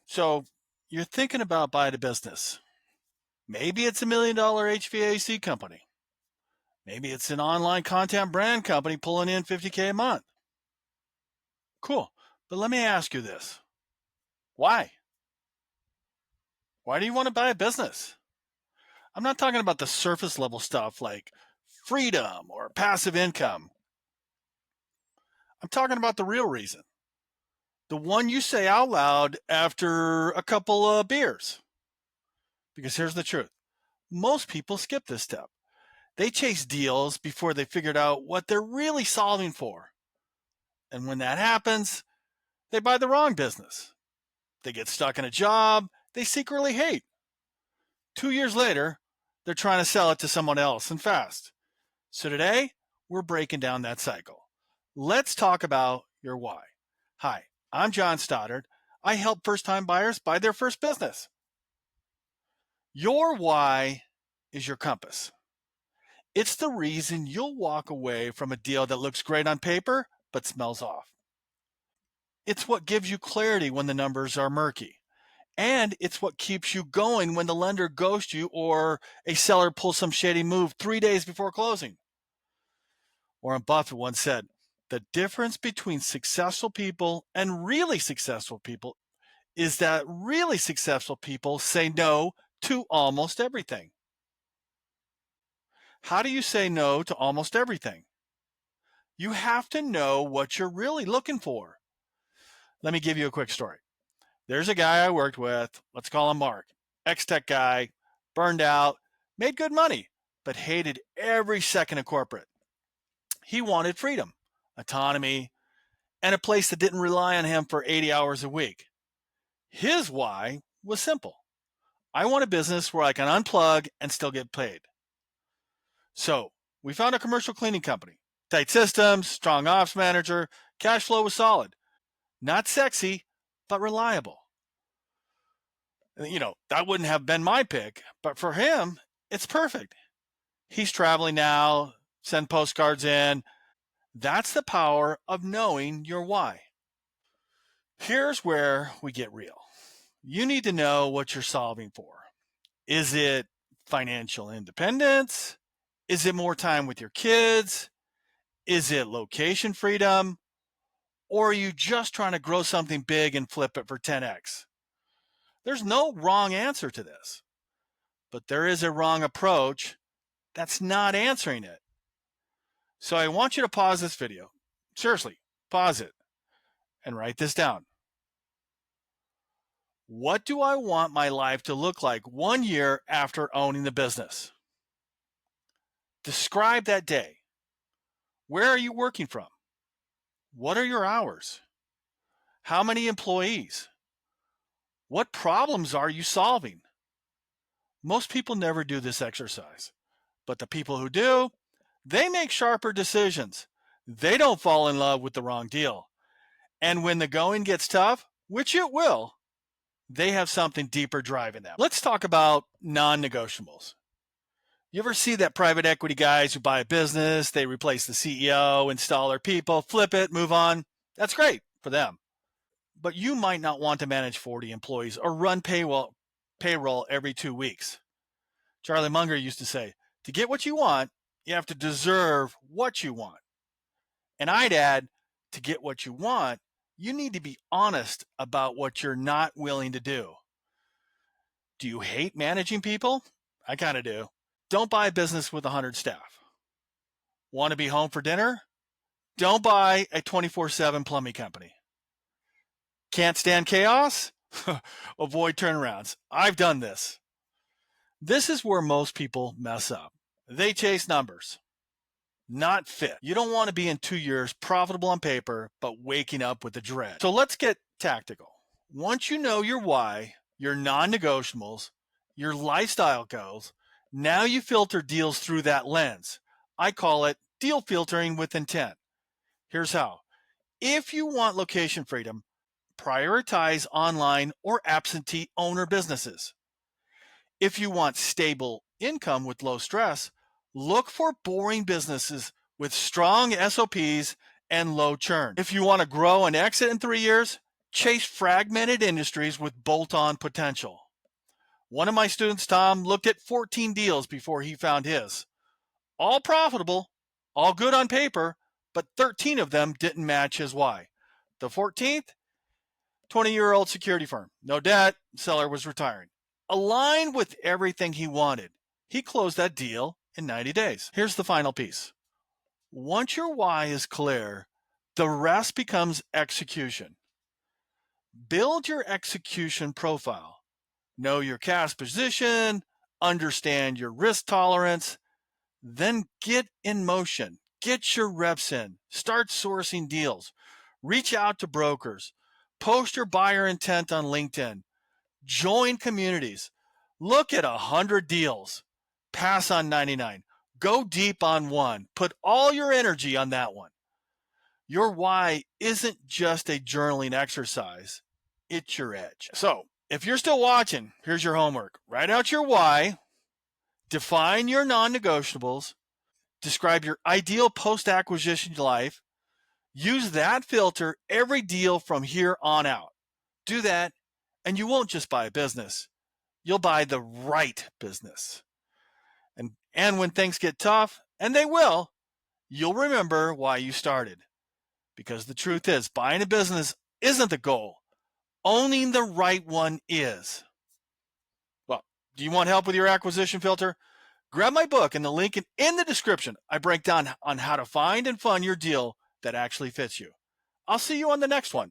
So you're thinking about buying a business. Maybe it's $1 million HVAC company. Maybe it's an online content brand company pulling in 50K a month. Cool. But let me ask you this. Why? Why do you want to buy a business? I'm not talking about the surface level stuff like freedom or passive income. I'm talking about the real reason. The one you say out loud after a couple of beers. Because here's the truth. Most people skip this step. They chase deals before they figured out what they're really solving for. And when that happens, they buy the wrong business. They get stuck in a job they secretly hate. 2 years later, they're trying to sell it to someone else and fast. So today, we're breaking down that cycle. Let's talk about your why. Hi, I'm John Stoddard. I help first-time buyers buy their first business. Your why is your compass. It's the reason you'll walk away from a deal that looks great on paper but smells off. It's what gives you clarity when the numbers are murky. And it's what keeps you going when the lender ghosts you or a seller pulls some shady move 3 days before closing. Warren Buffett once said, the difference between successful people and really successful people is that really successful people say no to almost everything. How do you say no to almost everything? You have to know what you're really looking for. Let me give you a quick story. There's a guy I worked with, let's call him Mark, ex-tech guy, burned out, made good money, but hated every second of corporate. He wanted freedom, autonomy, and a place that didn't rely on him for 80 hours a week. His why was simple. I want a business where I can unplug and still get paid. So we found a commercial cleaning company. Tight systems, strong ops manager, cash flow was solid. Not sexy, but reliable. That wouldn't have been my pick, but for him, it's perfect. He's traveling now, send postcards in. That's the power of knowing your why. Here's where we get real. You need to know what you're solving for. Is it financial independence? Is it more time with your kids? Is it location freedom? Or are you just trying to grow something big and flip it for 10x? There's no wrong answer to this, but there is a wrong approach that's not answering it. So I want you to pause this video. Seriously, pause it and write this down. What do I want my life to look like 1 year after owning the business? Describe that day. Where are you working from? What are your hours? How many employees? What problems are you solving? Most people never do this exercise, but the people who do, they make sharper decisions. They don't fall in love with the wrong deal. And when the going gets tough, which it will, they have something deeper driving them. Let's talk about non-negotiables. You ever see that private equity guys who buy a business, they replace the CEO, install their people, flip it, move on? That's great for them. But you might not want to manage 40 employees or run payroll every 2 weeks. Charlie Munger used to say, to get what you want, you have to deserve what you want. And I'd add, to get what you want, you need to be honest about what you're not willing to do. Do you hate managing people? I kind of do. Don't buy a business with 100 staff. Want to be home for dinner? Don't buy a 24/7 plumbing company. Can't stand chaos? Avoid turnarounds. I've done this. This is where most people mess up. They chase numbers, not fit. You don't want to be in 2 years profitable on paper, but waking up with the dread. So let's get tactical. Once you know your why, your non-negotiables, your lifestyle goals, now you filter deals through that lens. I call it deal filtering with intent. Here's how. If you want location freedom, prioritize online or absentee owner businesses. If you want stable income with low stress, look for boring businesses with strong SOPs and low churn. If you want to grow and exit in 3 years, Chase fragmented industries with bolt-on potential. One of my students, Tom, looked at 14 deals before he found his. All profitable, all good on paper, but 13 of them didn't match his why. The 14th, 20-year-old security firm. No debt, seller was retiring. Aligned with everything he wanted. He closed that deal in 90 days. Here's the final piece. Once your why is clear, the rest becomes execution. Build your execution profile. Know your cash position, understand your risk tolerance, then get in motion. Get your reps in. Start sourcing deals. Reach out to brokers. Post your buyer intent on LinkedIn. Join communities. Look at 100 deals. Pass on 99. Go deep on one. Put all your energy on that one. Your why isn't just a journaling exercise. It's your edge. So, if you're still watching, here's your homework. Write out your why. Define your non-negotiables. Describe your ideal post-acquisition life. Use that filter every deal from here on out. Do that, and you won't just buy a business. You'll buy the right business. And when things get tough, and they will, you'll remember why you started. Because the truth is, buying a business isn't the goal. Owning the right one is. Well, do you want help with your acquisition filter? Grab my book and the link in the description. I break down on how to find and fund your deal that actually fits you. I'll see you on the next one.